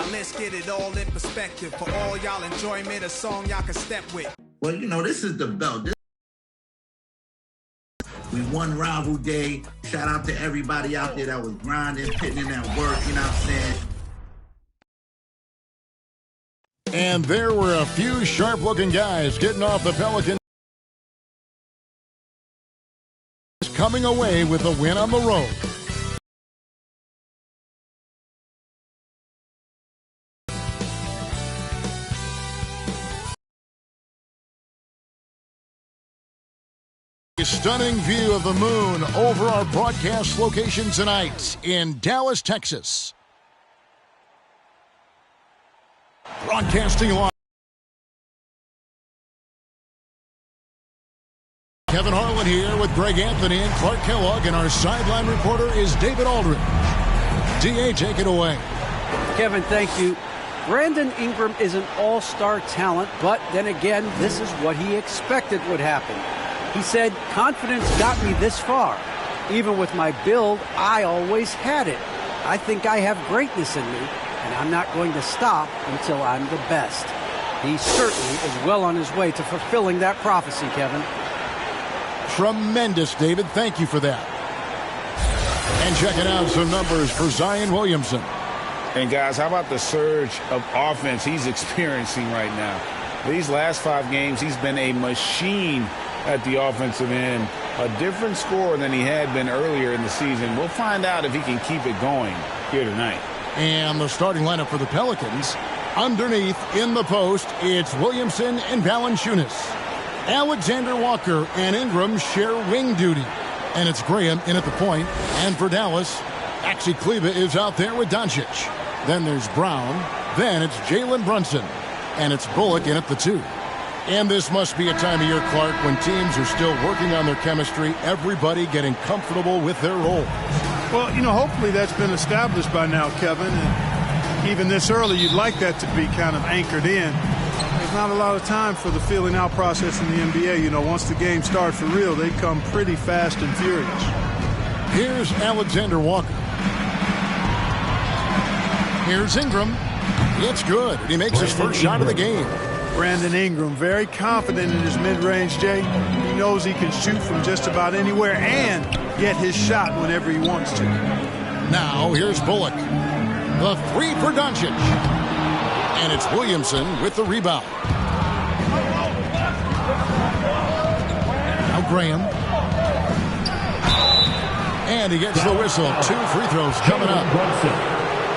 Now let's get it all in perspective. For all y'all enjoyment, a song y'all can step with. Well, you know, this is the belt. We won Rival Day. Shout out to everybody out there that was grinding, putting in that work, you know what I'm saying? And there were a few sharp-looking guys getting off the Pelicans, coming away with a win on the road. A stunning view of the moon over our broadcast location tonight in Dallas, Texas. Broadcasting live. Kevin Harlan here with Greg Anthony and Clark Kellogg, and our sideline reporter is David Aldridge. DA, take it away. Kevin, thank you. Brandon Ingram is an all-star talent, but then again, this is what he expected would happen. He said, confidence got me this far. Even with my build, I always had it. I think I have greatness in me, and I'm not going to stop until I'm the best. He certainly is well on his way to fulfilling that prophecy, Kevin. Tremendous, David. Thank you for that. And checking out some numbers for Zion Williamson. And guys, how about the surge of offense he's experiencing right now? These last 5 games, he's been a machine at the offensive end. A different score than he had been earlier in the season. We'll find out if he can keep it going here tonight. And the starting lineup for the Pelicans. Underneath, in the post, it's Williamson and Valanciunas. Alexander Walker and Ingram share wing duty. And it's Graham in at the point. And for Dallas, Maxi Kleber is out there with Doncic. Then there's Brown. Then it's Jalen Brunson. And it's Bullock in at the 2. And this must be a time of year, Clark, when teams are still working on their chemistry, everybody getting comfortable with their role. Well, you know, hopefully that's been established by now, Kevin. And even this early, you'd like that to be kind of anchored in. There's not a lot of time for the feeling out process in the NBA. You know, once the game starts for real, they come pretty fast and furious. Here's Alexander Walker. Here's Ingram. It's good. He makes his first shot of the game. Brandon Ingram, very confident in his mid-range, Jay. He knows he can shoot from just about anywhere and get his shot whenever he wants to. Now, here's Bullock. The 3 for Doncic. And it's Williamson with the rebound. Now Graham. And he gets the whistle. 2 free throws coming up.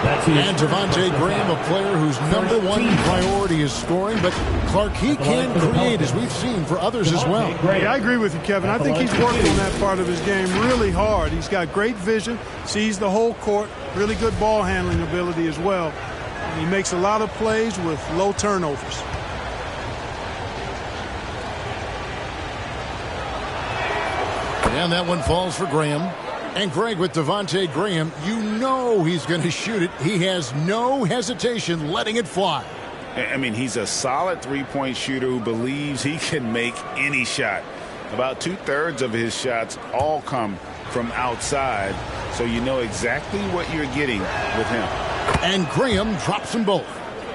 And Devontae Graham, a player whose #1 priority is scoring, but Clark, he can create, as we've seen, for others as well. Yeah, I agree with you, Kevin. I think he's working on that part of his game really hard. He's got great vision, sees the whole court, really good ball handling ability as well. And he makes a lot of plays with low turnovers. And that one falls for Graham. And Greg, with Devontae Graham, you know he's going to shoot it. He has no hesitation letting it fly. I mean, he's a solid 3-point shooter who believes he can make any shot. About 2/3 of his shots all come from outside, so you know exactly what you're getting with him. And Graham drops them both.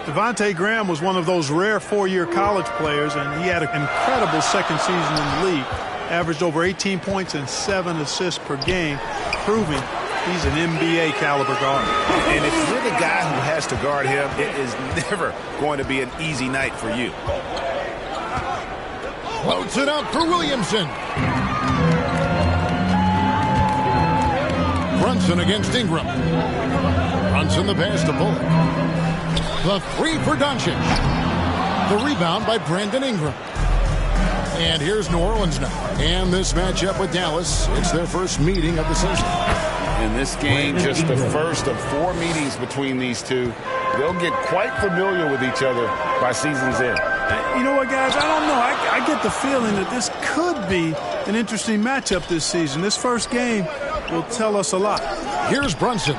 Devontae Graham was one of those rare 4-year college players, and he had an incredible second season in the league. Averaged over 18 points and 7 assists per game, proving he's an NBA caliber guard. And if you're the guy who has to guard him, it is never going to be an easy night for you. Floats it up for Williamson. Brunson against Ingram. Brunson the pass to Bullock. The 3 for Doncic. The rebound by Brandon Ingram. And here's New Orleans now. And this matchup with Dallas, it's their first meeting of the season. In this game, just the first of 4 meetings between these two. They'll get quite familiar with each other by season's end. You know what, guys? I don't know. I get the feeling that this could be an interesting matchup this season. This first game will tell us a lot. Here's Brunson.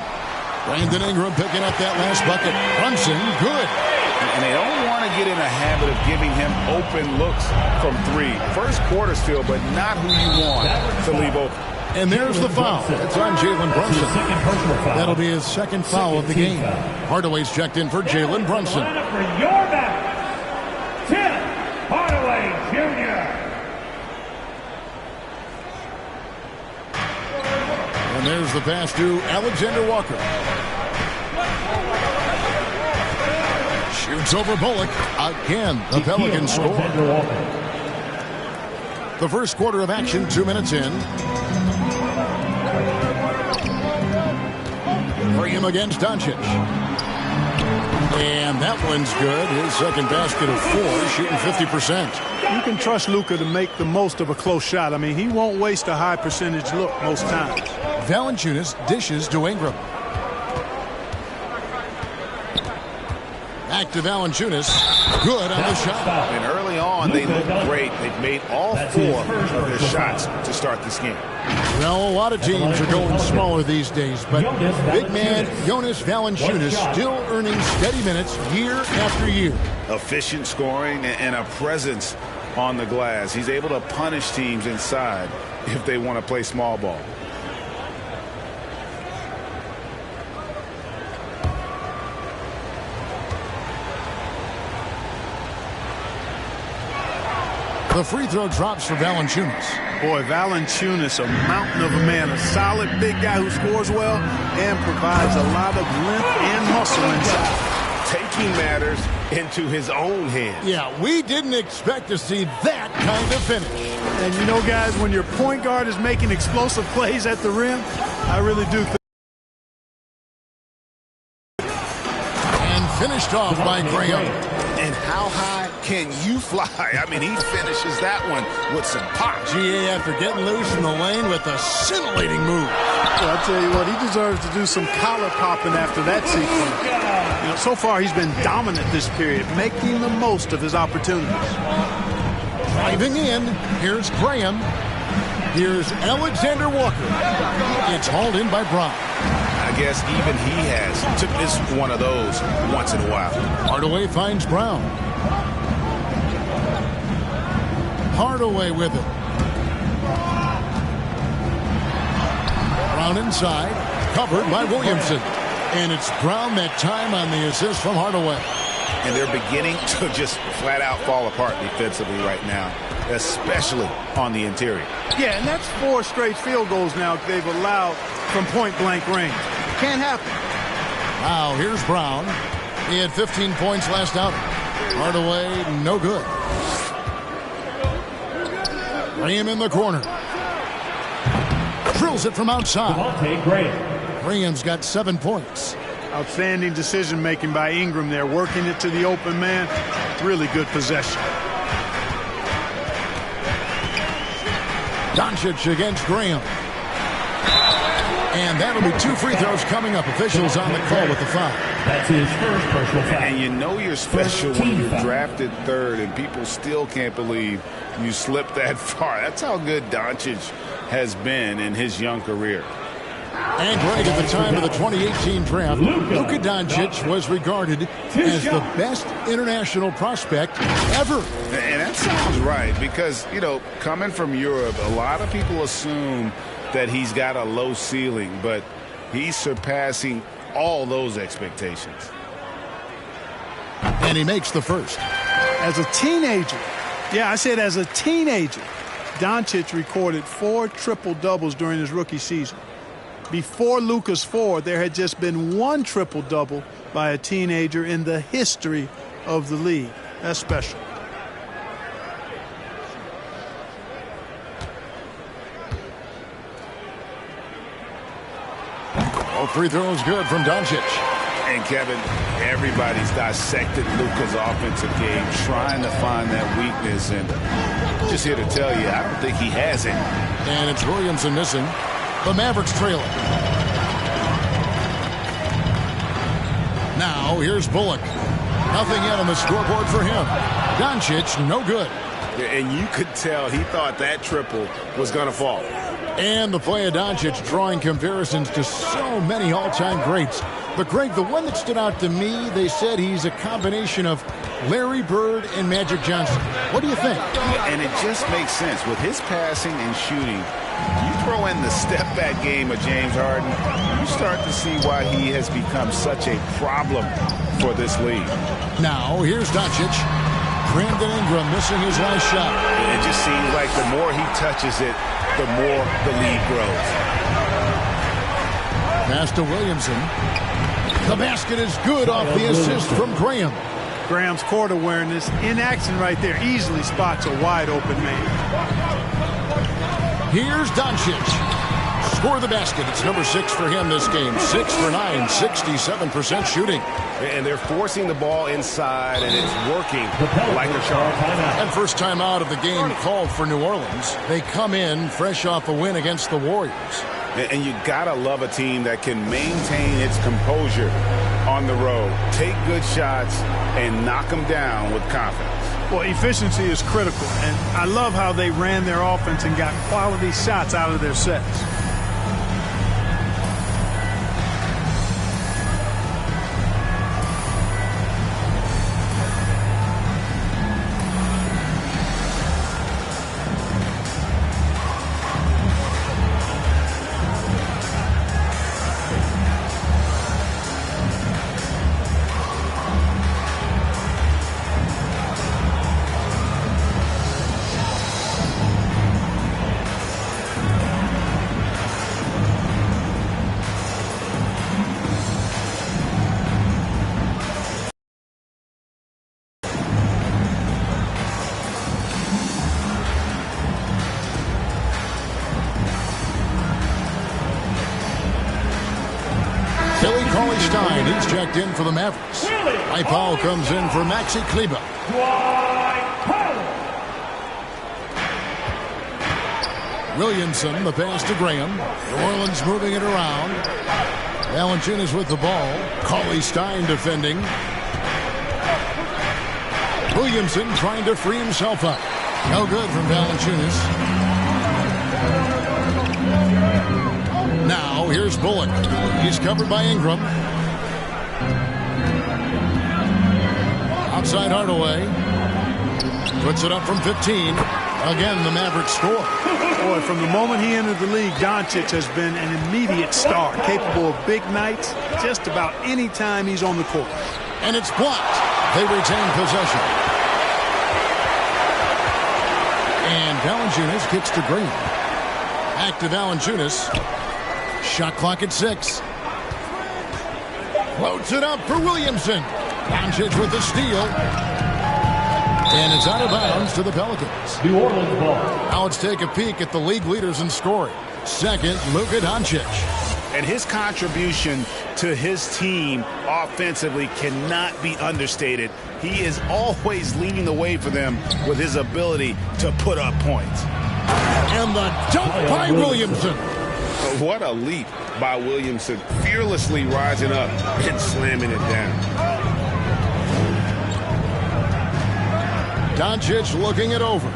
Brandon Ingram picking up that last bucket. Brunson, good. And they don't want to get in a habit of giving him open looks from 3. First quarter still, but not who you want to leave open. And there's the foul. It's on Jalen Brunson. That'll be his second foul of the game. Hardaway's checked in for Jalen Brunson. For your back, Tim Hardaway Jr. And there's the pass to Alexander Walker. Shoots over Bullock. Again, the Pelicans score. The first quarter of action, 2 minutes in. Graham against Doncic. And that one's good. His second basket of 4, shooting 50%. You can trust Luka to make the most of a close shot. I mean, he won't waste a high percentage look most times. Valanciunas dishes to Ingram. Back to Valanciunas. Good on the shot. And early on, they looked great. They've made all 4 of their shots to start this game. Well, a lot of teams are going smaller these days, but big man Jonas Valanciunas still earning steady minutes year after year. Efficient scoring and a presence on the glass. He's able to punish teams inside if they want to play small ball. The free throw drops for Valanciunas. Boy, Valanciunas, a mountain of a man, a solid big guy who scores well and provides a lot of length and muscle inside. Taking matters into his own hands. Yeah, we didn't expect to see that kind of finish. And you know, guys, when your point guard is making explosive plays at the rim, I really do think. And finished off by Graham. And how high can you fly? I mean, he finishes that one with some pop. GA after getting loose in the lane with a scintillating move. Well, I'll tell you what, he deserves to do some collar popping after that sequence. You know, so far he's been dominant this period, making the most of his opportunities. Driving in, here's Graham. Here's Alexander Walker. It's hauled in by Brown. I guess even he has to miss one of those once in a while. Hardaway finds Brown. Hardaway with it. Brown inside, covered by Williamson. And it's Brown that time on the assist from Hardaway. And they're beginning to just flat out fall apart defensively right now, especially on the interior. Yeah, and that's 4 straight field goals now they've allowed from point-blank range. Can't happen. Wow, here's Brown. He had 15 points last outing. Hardaway, no good. Graham in the corner. Drills it from outside. Graham's got 7 points. Outstanding decision-making by Ingram there, working it to the open man. Really good possession. Doncic against Graham. And that'll be 2 free throws coming up. Officials on the call with the foul. That's his first personal foul. And you know you're special when you're drafted 3rd and people still can't believe you slipped that far. That's how good Doncic has been in his young career. And Greg, at the time of the 2018 draft, Luka Doncic was regarded as the best international prospect ever. And that sounds right because, you know, coming from Europe, a lot of people assume that he's got a low ceiling, but he's surpassing all those expectations. And he makes the first. As a teenager, yeah, I said as a teenager, Doncic recorded 4 triple-doubles during his rookie season. Before Luka's 4, there had just been 1 triple-double by a teenager in the history of the league. That's special. All free throws good from Doncic. And Kevin, everybody's dissected Luka's offensive game, trying to find that weakness. And just here to tell you, I don't think he has it. And it's Williamson missing. The Mavericks trailing. Now here's Bullock. Nothing yet on the scoreboard for him. Doncic, no good. And you could tell he thought that triple was going to fall. And the play of Doncic drawing comparisons to so many all-time greats. But, Greg, the one that stood out to me, they said he's a combination of Larry Bird and Magic Johnson. What do you think? And it just makes sense. With his passing and shooting, you throw in the step-back game of James Harden, you start to see why he has become such a problem for this league. Now, here's Doncic. Brandon Ingram missing his last shot. It just seems like the more he touches it, the more the lead grows. Pass to Williamson. The basket is good off the assist from Graham. Graham's court awareness in action right there. Easily spots a wide open man. Here's Doncic. Score the basket. It's number 6 for him this game. 6 for 9, 67% shooting. And they're forcing the ball inside, and it's working like a charm. And first time out of the game called for New Orleans. They come in fresh off a win against the Warriors. And you gotta love a team that can maintain its composure on the road, take good shots, and knock them down with confidence. Well, efficiency is critical, and I love how they ran their offense and got quality shots out of their sets. He's checked in for the Mavericks. Powell comes in for Maxi Kleber. Williamson, the pass to Graham. New Orleans moving it around. Valanciunas with the ball. Cauley-Stein defending. Williamson trying to free himself up. No good from Valanciunas. Now here's Bullock. He's covered by Ingram. Outside Hardaway. Puts it up from 15. Again, the Mavericks score. Boy, from the moment he entered the league, Doncic has been an immediate star, capable of big nights just about any time he's on the court. And it's blocked. They retain possession. And Valanciunas kicks to Green. Back to Valanciunas. Shot clock at 6. Floats it up for Williamson. Doncic with the steal. And it's out of bounds to the Pelicans. New Orleans ball. Now let's take a peek at the league leaders in scoring. Second, Luka Doncic. And his contribution to his team offensively cannot be understated. He is always leading the way for them with his ability to put up points. And the dunk by Williamson. What a leap by Williamson, fearlessly rising up and slamming it down. Doncic looking it over.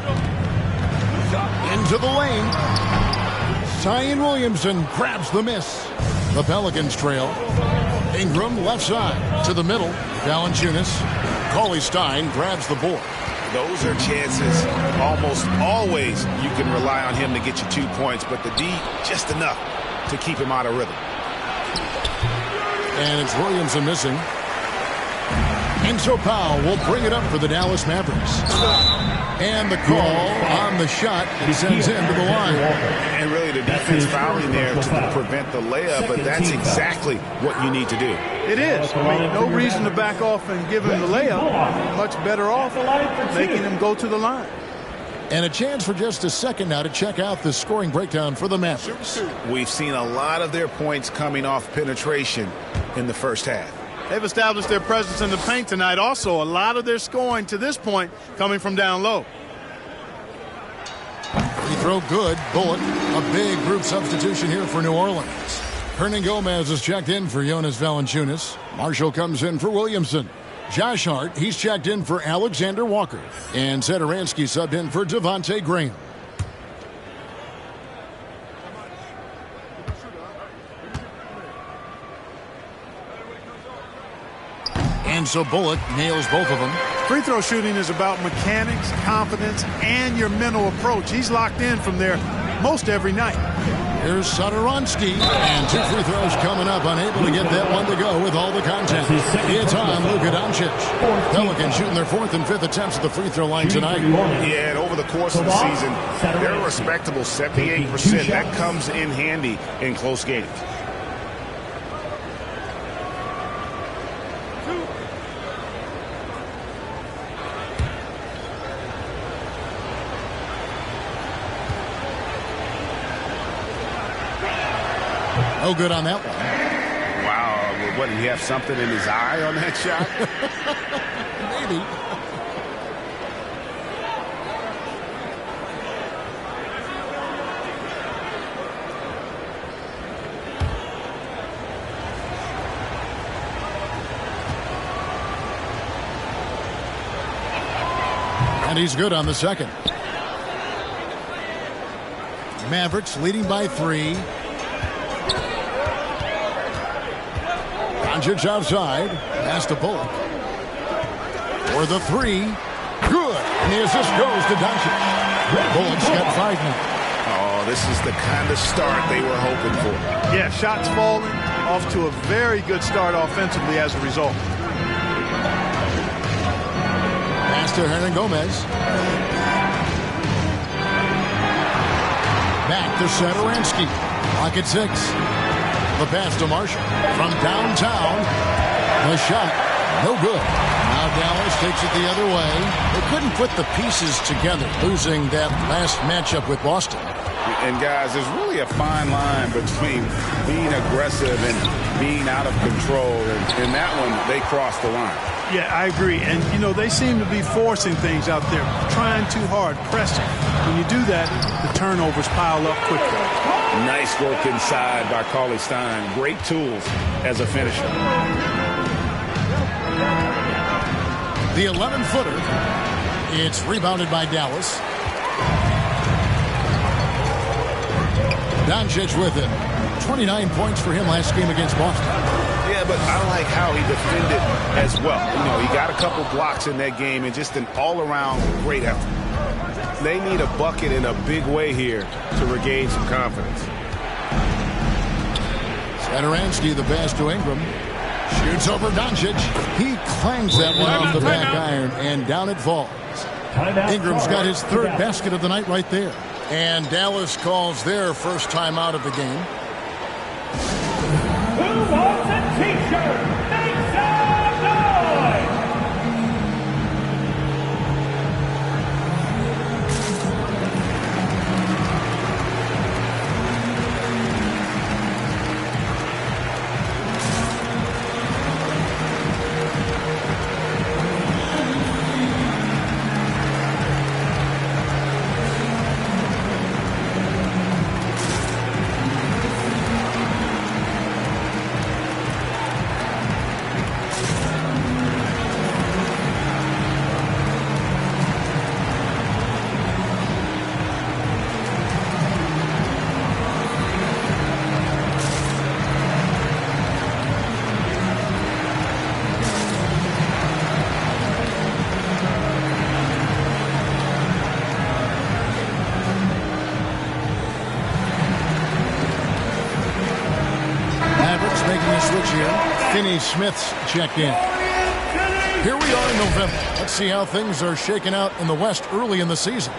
Into the lane. Zion Williamson grabs the miss. The Pelicans trail. Ingram left side to the middle. Valanciunas. Cauley-Stein grabs the board. Those are chances. Almost always you can rely on him to get you 2 points, but the D just enough to keep him out of rhythm. And it's Williamson missing. And so Powell will bring it up for the Dallas Mavericks. And the call on the shot sends him to the line. And really the defense fouling there to prevent the layup, but that's exactly what you need to do. It is. I mean, no reason to back off and give him the layup. Much better off making him go to the line. And a chance for just a second now to check out the scoring breakdown for the Mavericks. We've seen a lot of their points coming off penetration in the first half. They've established their presence in the paint tonight. Also, a lot of their scoring to this point coming from down low. Free throw good. Bullock, a big group substitution here for New Orleans. Hernan Gomez is checked in for Jonas Valanciunas. Marshall comes in for Williamson. Josh Hart, he's checked in for Alexander Walker. And Satoransky subbed in for Devontae Graham. And so Bullock nails both of them. Free throw shooting is about mechanics, confidence, and your mental approach. He's locked in from there most every night. Here's Satoransky, and 2 free throws coming up, unable to get that one to go with all the contact. It's on Luka Doncic. Pelicans shooting their 4th and 5th attempts at the free throw line tonight. Yeah, and over the course of the season, they're a respectable 78%. That comes in handy in close games. No good on that one. Wow, what, did he have something in his eye on that shot? Maybe. And he's good on the second. Mavericks leading by 3. Doncic outside. Pass to Bullock. For the 3. Good. And the assist goes to Doncic. Bullock's got 5 now. Oh, this is the kind of start they were hoping for. Yeah, shots falling. Off to a very good start offensively as a result. Pass to Hernan Gomez. Back to Satoransky. Clock at 6. The pass to Marshall from downtown. The shot, no good. Now Dallas takes it the other way. They couldn't put the pieces together, losing that last matchup with Boston. And guys, there's really a fine line between being aggressive and being out of control. And in that one, they crossed the line. Yeah, I agree. And, you know, they seem to be forcing things out there, trying too hard, pressing. When you do that, the turnovers pile up quickly. Nice work inside by Cauley Stein. Great tools as a finisher. The 11-footer. It's rebounded by Dallas. Doncic with it. 29 points for him last game against Boston. Yeah, but I like how he defended as well. You know, he got a couple blocks in that game and just an all-around great effort. They need a bucket in a big way here to regain some confidence. Satoransky, the pass to Ingram. Shoots over Doncic. He clangs that one off the back iron, and down it falls. Ingram's got his 3rd basket of the night right there. And Dallas calls their first time out of the game. Who wants a t-shirt? Make some noise! Finney Smith's checked in. Here we are in November. Let's see how things are shaking out in the West early in the season.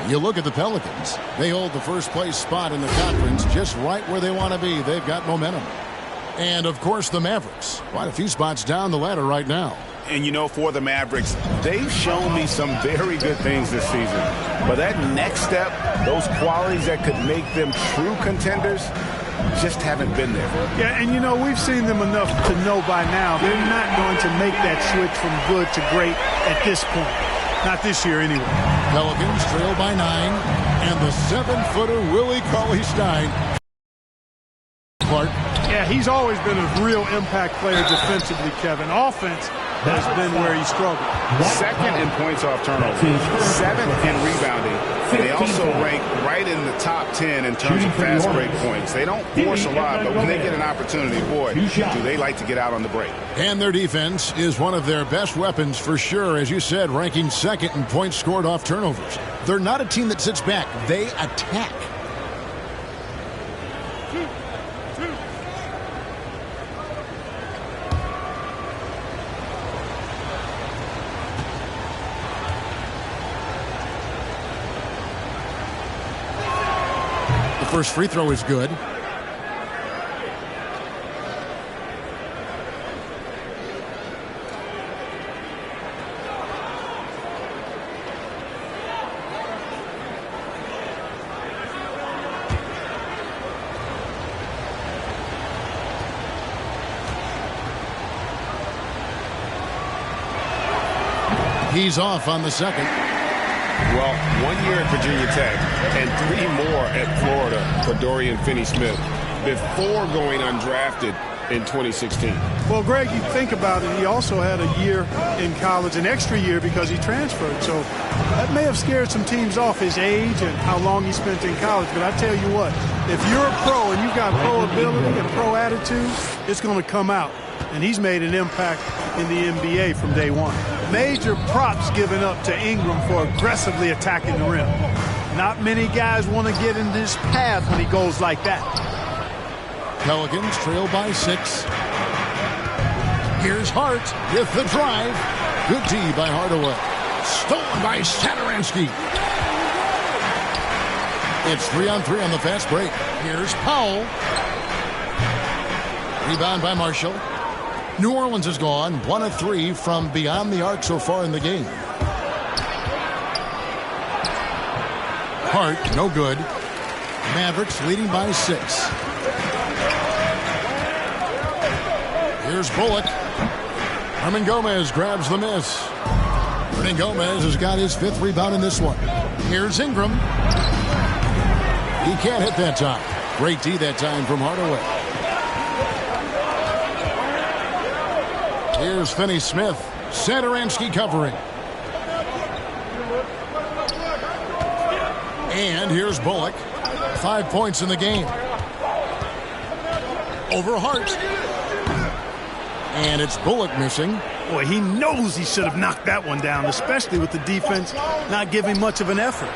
You look at the Pelicans. They hold the first place spot in the conference just right where they want to be. They've got momentum. And, of course, the Mavericks. Quite a few spots down the ladder right now. And, you know, for the Mavericks, they've shown me some very good things this season. But that next step, those qualities that could make them true contenders, just haven't been there. Yeah, and you know, we've seen them enough to know by now they're not going to make that switch from good to great at this point. Not this year, anyway. Pelicans trail by 9, and the 7-footer Willie Cauley-Stein. Yeah, Yeah, he's always been a real impact player defensively, Kevin. Offense has been where he struggled. Second in points off turnovers, 7th in rebounding, and they also rank right in the top 10 in terms of fast break points. They don't force a lot, but when they get an opportunity, boy, do they like to get out on the break. And their defense is one of their best weapons for sure, as you said, ranking 2nd in points scored off turnovers. They're not a team that sits back. They attack. First free throw is good. He's off on the second. Well, 1 year at Virginia Tech and 3 more at Florida for Dorian Finney-Smith before going undrafted in 2016. Well, Greg, you think about it, he also had a year in college, an extra year because he transferred. So that may have scared some teams off, his age and how long he spent in college. But I tell you what, if you're a pro and you've got pro ability and pro attitude, it's going to come out. And he's made an impact in the NBA from day one. Major props given up to Ingram for aggressively attacking the rim. Not many guys want to get in his path when he goes like that. Pelicans trail by 6. Here's Hart with the drive. Good D by Hardaway. Stolen by Satoransky. It's 3-on-3 on the fast break. Here's Powell. Rebound by Marshall. New Orleans has gone 1 of 3 from beyond the arc so far in the game. Hart, no good. Mavericks leading by 6. Here's Bullock. Hernan Gomez grabs the miss. Hernan Gomez has got his 5th rebound in this one. Here's Ingram. He can't hit that time. Great D that time from Hardaway. Here's Finney-Smith. Satoransky covering. And here's Bullock. 5 points in the game. Over Hart. And it's Bullock missing. Boy, he knows he should have knocked that one down, especially with the defense not giving much of an effort.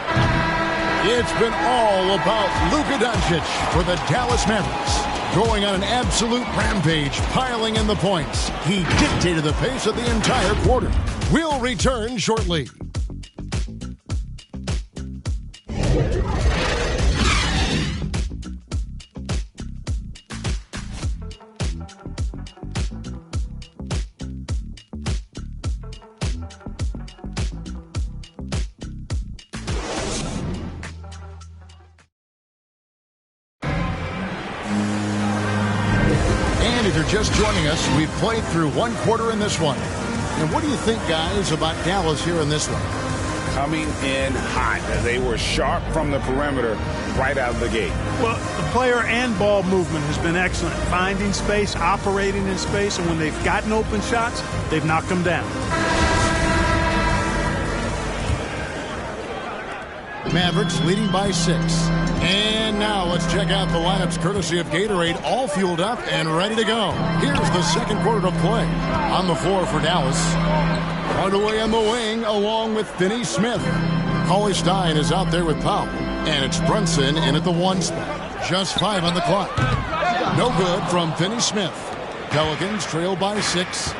It's been all about Luka Doncic for the Dallas Mavericks. Going on an absolute rampage, piling in the points. He dictated the pace of the entire quarter. We'll return shortly. If you're just joining us, we've played through 1 quarter in this one. And what do you think, guys, about Dallas here in this one? Coming in hot. They were sharp from the perimeter right out of the gate. Well, the player and ball movement has been excellent. Finding space, operating in space, and when they've gotten open shots, they've knocked them down. Mavericks leading by 6. And now let's check out the lineups courtesy of Gatorade, all fueled up and ready to go. Here's the second quarter of play. On the floor for Dallas. Hardaway on the wing along with Finney-Smith. Cauley Stein is out there with Powell. And it's Brunson in at the 1 spot. Just 5 on the clock. No good from Finney-Smith. Pelicans trail by 6.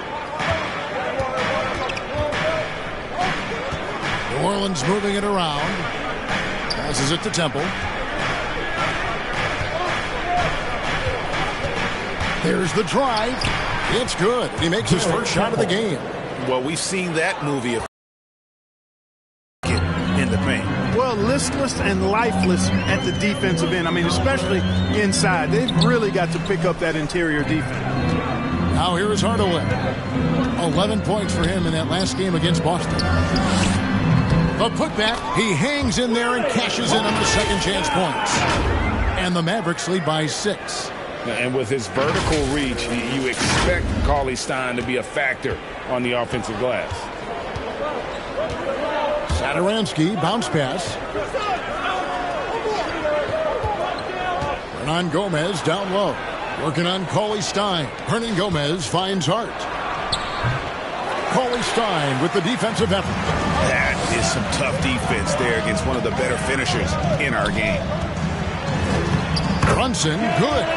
New Orleans moving it around. Passes it to Temple. There's the drive. It's good. He makes his first shot of the game. Well, we've seen that movie in the paint. Well, listless and lifeless at the defensive end. I mean, especially inside. They've really got to pick up that interior defense. Now here is Hardaway. 11 points for him in that last game against Boston. The putback, he hangs in there and cashes in on the second chance points. And the Mavericks lead by 6. And with his vertical reach, you expect Cauley Stein to be a factor on the offensive glass. Satoransky, bounce pass. Hernan Gomez down low. Working on Cauley Stein. Hernan Gomez finds Hart. Cauley Stein with the defensive effort. That is some tough defense there against one of the better finishers in our game. Brunson, good.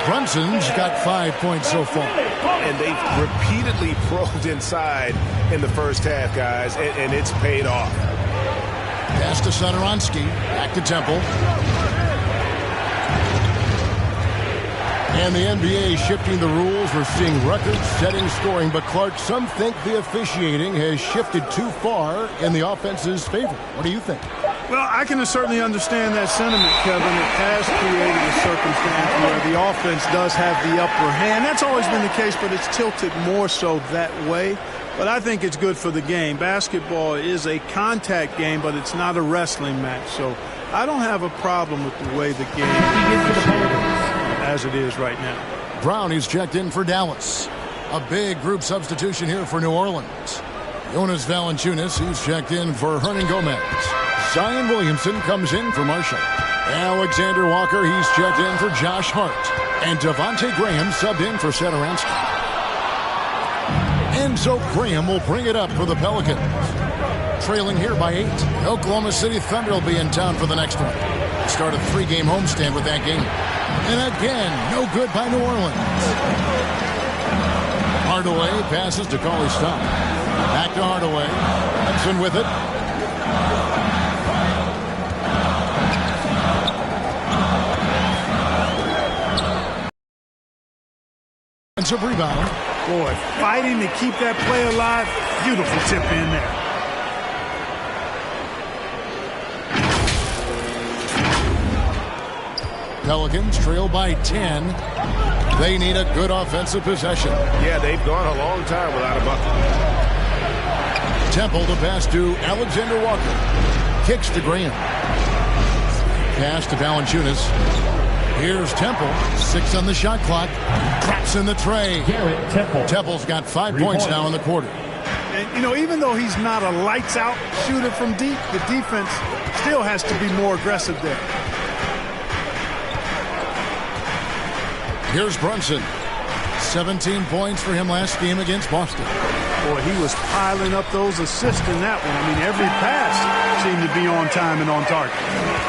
Brunson's got 5 points so far. And they've repeatedly probed inside in the first half, guys, and it's paid off. Pass to Satoransky. Back to Temple. And the NBA shifting the rules. We're seeing record-setting scoring. But, Clark, some think the officiating has shifted too far in the offense's favor. What do you think? Well, I can certainly understand that sentiment, Kevin. It has created a circumstance where the offense does have the upper hand. That's always been the case, but it's tilted more so that way. But I think it's good for the game. Basketball is a contact game, but it's not a wrestling match. So I don't have a problem with the way the game is as it is right now. Brown, he's checked in for Dallas. A big group substitution here for New Orleans. Jonas Valanciunas, he's checked in for Hernan Gomez. Zion Williamson comes in for Marshall. Alexander Walker, he's checked in for Josh Hart. And Devontae Graham subbed in for Satoransky. And so Graham will bring it up for the Pelicans. Trailing here by 8. Oklahoma City Thunder will be in town for the next one. Start a 3-game homestand with that game. And again, no good by New Orleans. Hardaway passes to Cauley Stein. Back to Hardaway. Hudson with it. Defensive rebound. Boy, fighting to keep that play alive. Beautiful tip in there. Pelicans trail by 10. They need a good offensive possession. Yeah, they've gone a long time without a bucket. Temple to pass to Alexander Walker. Kicks to Graham. Pass to Valanciunas. Here's Temple. 6 on the shot clock. Drops in the tray. Temple's got 5 points now in the quarter. And, you know, even though he's not a lights-out shooter from deep, the defense still has to be more aggressive there. Here's Brunson. 17 points for him last game against Boston. Boy, he was piling up those assists in that one. I mean, every pass seemed to be on time and on target.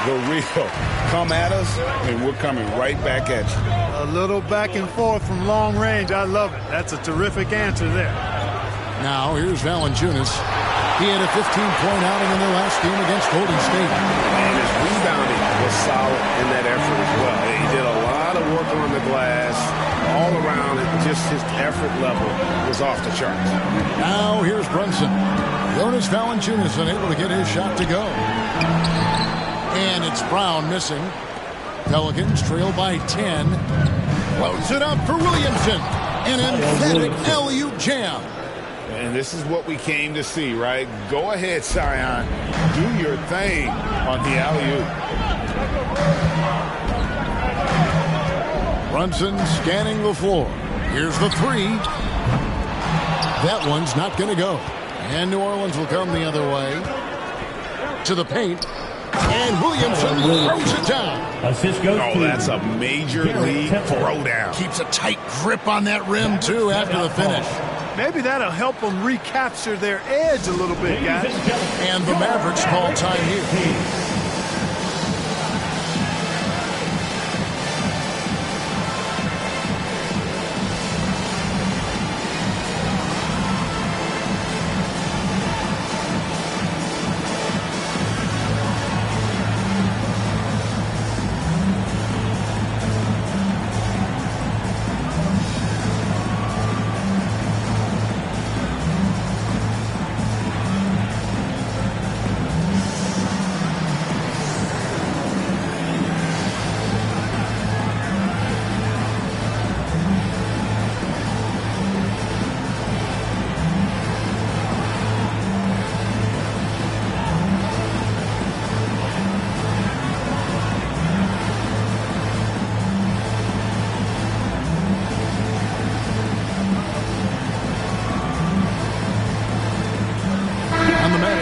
The real come at us, and we're coming right back at you. A little back and forth from long range. I love it. That's a terrific answer there. Now, here's Valanciunas. He had a 15-point outing in their last game against Golden State. And his rebounding was solid in that effort as well. He did a lot of work on the glass. All around, just his effort level was off the charts. Now, here's Brunson. Jonas Valanciunas unable to get his shot to go. And it's Brown missing. Pelicans trail by 10. Loads it up for Williamson. An emphatic alley-oop jam. And this is what we came to see, right? Go ahead, Zion. Do your thing on the alley-oop. Brunson scanning the floor. Here's the 3. That one's not going to go. And New Orleans will come the other way. To the paint. And Williamson throws it down. Oh, that's a major league throwdown. Keeps a tight grip on that rim, too, after the finish. Maybe that'll help them recapture their edge a little bit, guys. And the Mavericks call time here.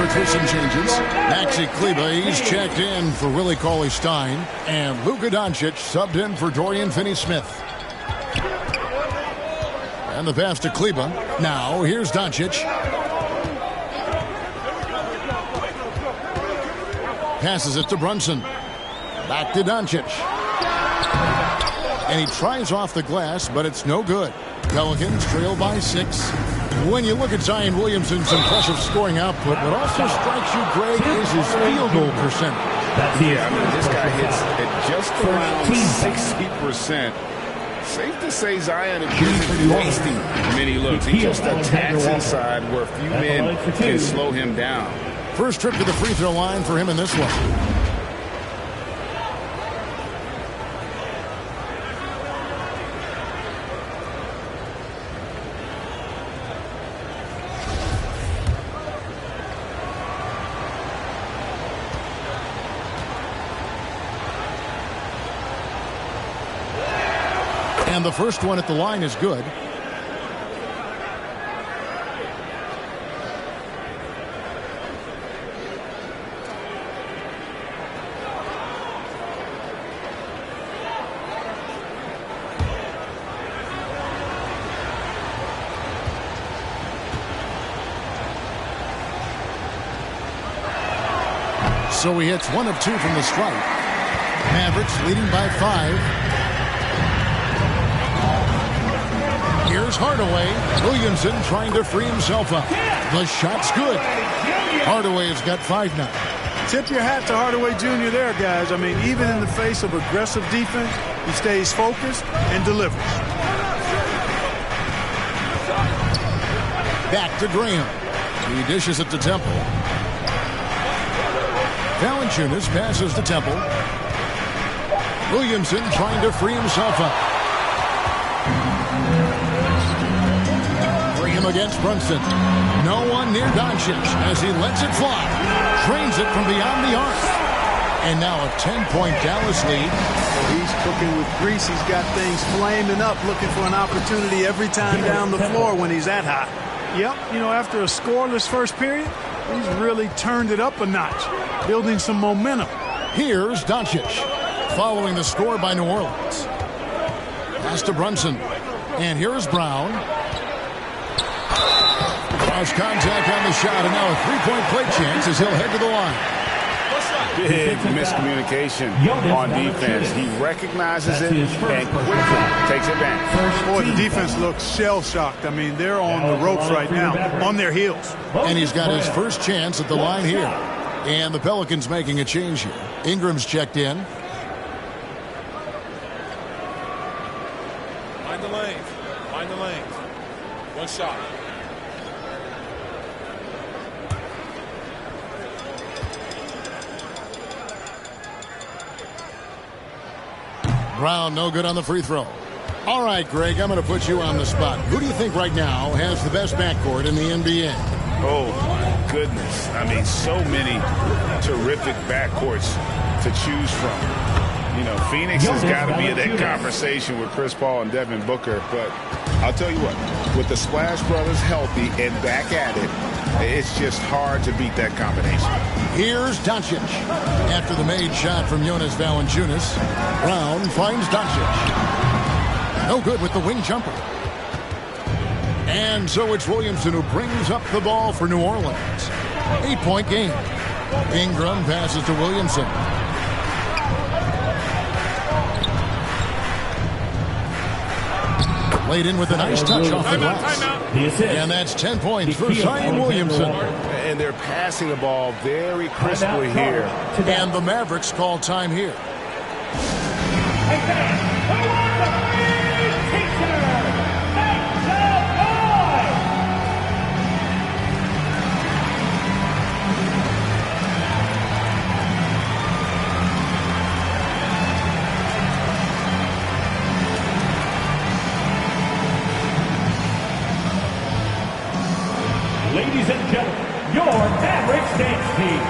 Mavericks with some changes. Maxi Kleber, he's checked in for Willie Cauley-Stein. And Luka Doncic subbed in for Dorian Finney-Smith. And the pass to Kleber. Now, here's Doncic. Passes it to Brunson. Back to Doncic. And he tries off the glass, but it's no good. Pelicans trail by 6. When you look at Zion Williamson's impressive scoring output, what also strikes you, Greg, is his field goal percentage. Yeah, I mean, this guy hits at just around 60%. Safe to say Zion isn't wasting many looks. He just attacks inside where few men can slow him down. First trip to the free throw line for him in this one. And the first one at the line is good. So he hits 1 of 2 from the stripe. Mavericks leading by 5. Here's Hardaway. Williamson trying to free himself up. The shot's good. Hardaway has got 5 now. Tip your hat to Hardaway Jr. there, guys. I mean, even in the face of aggressive defense, he stays focused and delivers. Back to Graham. He dishes it to Temple. Valanciunas passes to Temple. Williamson trying to free himself up. Graham against Brunson. No one near Doncic as he lets it fly. Drains it from beyond the arc. And now a 10-point Dallas lead. He's cooking with grease. He's got things flaming up, looking for an opportunity every time down the floor when he's that hot. Yep, you know, after a scoreless first period, he's really turned it up a notch, building some momentum. Here's Doncic, following the score by New Orleans. Pass to Brunson. And here's Brown. Cross contact on the shot, and now a three-point play chance as he'll head to the line. Big miscommunication on defense. He recognizes it and quickly takes advantage. Boy, the defense looks shell-shocked. I mean, they're on the ropes right now, on their heels. And he's got his first chance at the line here. And the Pelicans making a change here. Ingram's checked in. Find the lane. Find the lane. One shot. Brown, no good on the free throw. All right, Greg, I'm going to put you on the spot. Who do you think right now has the best backcourt in the NBA? Oh, my goodness. I mean, so many terrific backcourts to choose from. You know, Phoenix has got to be in that conversation with Chris Paul and Devin Booker. But I'll tell you what, with the Splash Brothers healthy and back at it, it's just hard to beat that combination. Here's Doncic. After the made shot from Jonas Valanciunas, Brown finds Doncic. No good with the wing jumper. And so it's Williamson who brings up the ball for New Orleans. 8-point game. Ingram passes to Williamson. Laid in with a nice touch off the glass. And that's 10 points for Zion Williamson. And they're passing the ball very crisply here. And the Mavericks call time here. Ladies and gentlemen, your Mavericks dance team.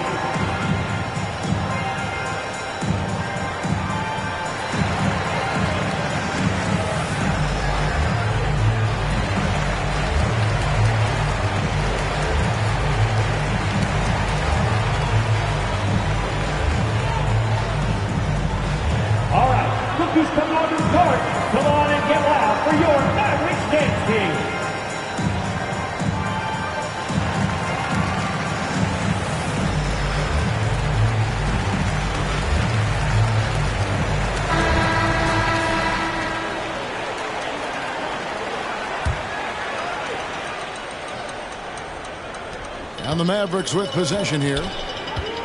And the Mavericks with possession here.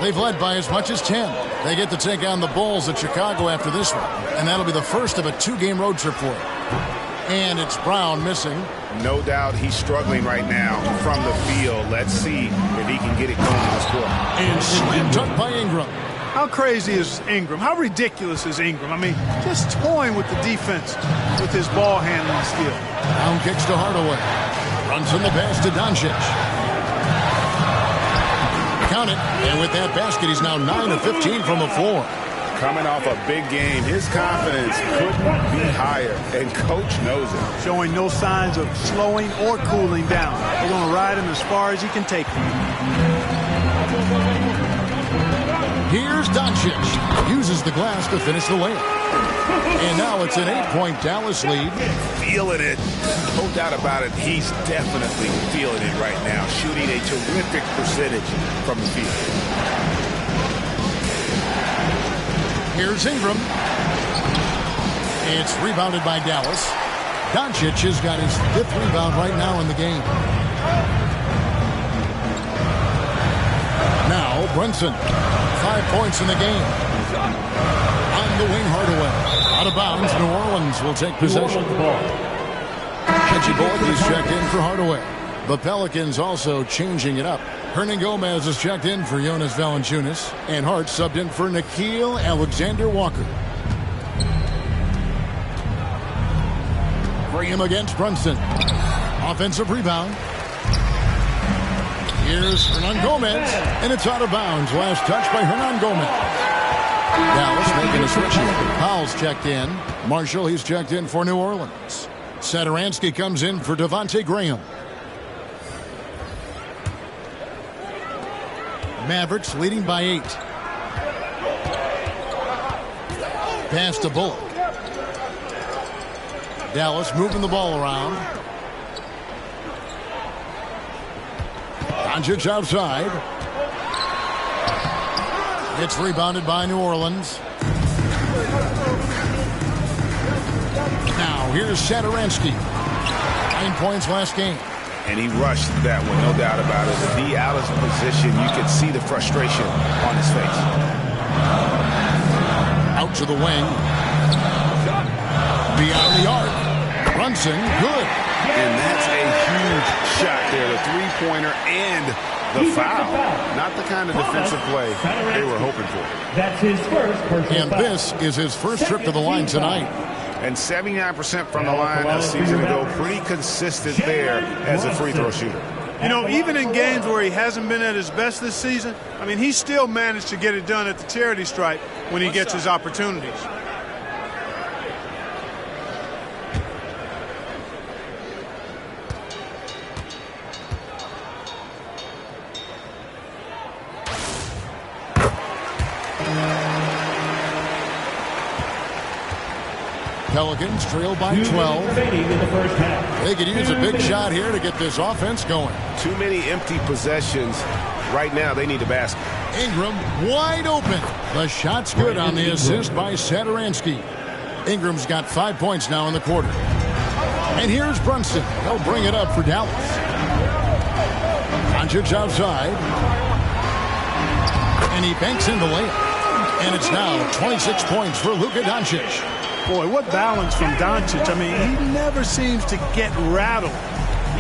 They've led by as much as 10. They get to take on the Bulls at Chicago after this one. And that'll be the first of a 2-game road trip for them. And it's Brown missing. No doubt he's struggling right now from the field. Let's see if he can get it going in this quarter. And slam dunk by Ingram. How crazy is Ingram? How ridiculous is Ingram? I mean, just toying with the defense with his ball handling skill. Down kicks to Hardaway. Runs in the pass to Doncic. Count it. And with that basket, he's now 9 of 15 from the floor. Coming off a big game, his confidence couldn't be higher, and coach knows it. Showing no signs of slowing or cooling down. They're going to ride him as far as he can take him. Here's Doncic. Uses the glass to finish the layup. And now it's an 8-point Dallas lead. Feeling it. No doubt about it. He's definitely feeling it right now. Shooting a terrific percentage from the field. Here's Ingram. It's rebounded by Dallas. Doncic has got his 5th rebound right now in the game. Now Brunson. 5 points in the game. On the wing, Hardaway. Out of bounds, New Orleans will take possession. Reggie Bullock is checked in for Hardaway. The Pelicans also changing it up. Hernangomez is checked in for Jonas Valanciunas. And Hart subbed in for Nickeil Alexander-Walker. Graham against Brunson. Offensive rebound. Here's Hernangomez, and it's out of bounds. Last touch by Hernangomez. Dallas making a switch here. Powell's checked in. Marshall, he's checked in for New Orleans. Satoransky comes in for Devontae Graham. Mavericks leading by 8. Pass to Bullock. Dallas moving the ball around. Doncic outside. It's rebounded by New Orleans. Now here's Satoransky. 9 points last game. And he rushed that one, no doubt about it. To be out of position, you could see the frustration on his face. Out to the wing. Beyond the arc. Brunson, good. And that's a huge shot there. The three-pointer and the foul. Not the kind of defensive play they were hoping for. That's his first personal And this is his first trip to the line tonight. And 79% from the line a season ago. Pretty consistent there as a free throw shooter. You know, even in games where he hasn't been at his best this season, I mean, he still managed to get it done at the charity stripe when he gets his opportunities. Pelicans trail by 12. They could use a big shot here to get this offense going. Too many empty possessions. Right now, they need a basket. Ingram wide open. The shot's good on the assist by Satoransky. Ingram's got 5 points now in the quarter. And here's Brunson. He'll bring it up for Dallas. Doncic outside. And he banks in the layup. And it's now 26 points for Luka Doncic. Boy, what balance from Doncic. I mean, he never seems to get rattled,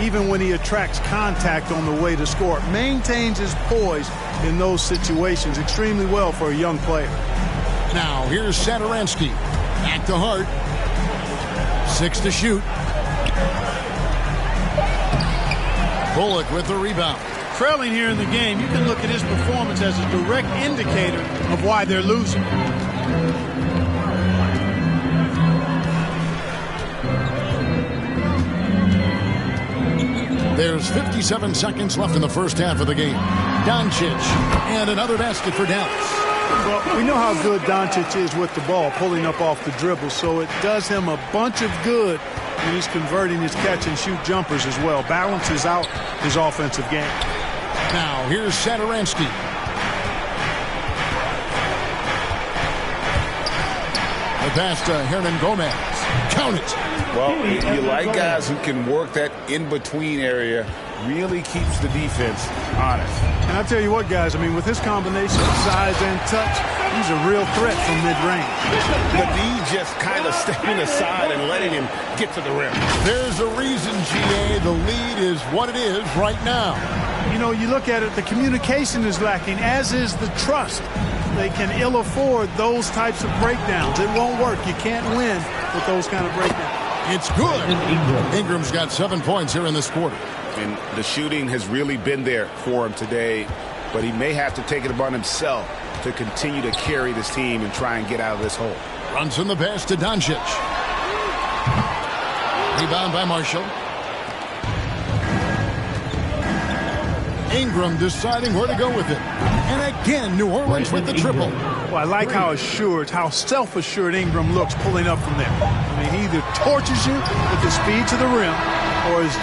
even when he attracts contact on the way to score. Maintains his poise in those situations extremely well for a young player. Now, here's Satoransky. Back to Hart. 6 to shoot. Bullock with the rebound. Trailing here in the game, you can look at his performance as a direct indicator of why they're losing. There's 57 seconds left in the first half of the game. Doncic, and another basket for Dallas. Well, we know how good Doncic is with the ball, pulling up off the dribble, so it does him a bunch of good when he's converting his catch-and-shoot jumpers as well. Balances out his offensive game. Now, here's Satoransky. The pass to Hernangomez. Count it. Well, you like guys who can work that in-between area really keeps the defense honest. And I tell you what, guys, I mean, with his combination of size and touch, he's a real threat from mid-range. The D just kind of stepping aside and letting him get to the rim. There's a reason, GA, the lead is what it is right now. You know, you look at it, the communication is lacking, as is the trust. They can ill afford those types of breakdowns. It won't work. You can't win with those kind of breakdowns. It's good. Ingram's got 7 points here in this quarter. And the shooting has really been there for him today, but he may have to take it upon himself to continue to carry this team and try and get out of this hole. Runs in the pass to Doncic. Rebound by Marshall. Ingram deciding where to go with it. And again, New Orleans with the triple. Well, I like how assured, how self-assured Ingram looks pulling up from there. I mean, he either torches you with the speed to the rim or is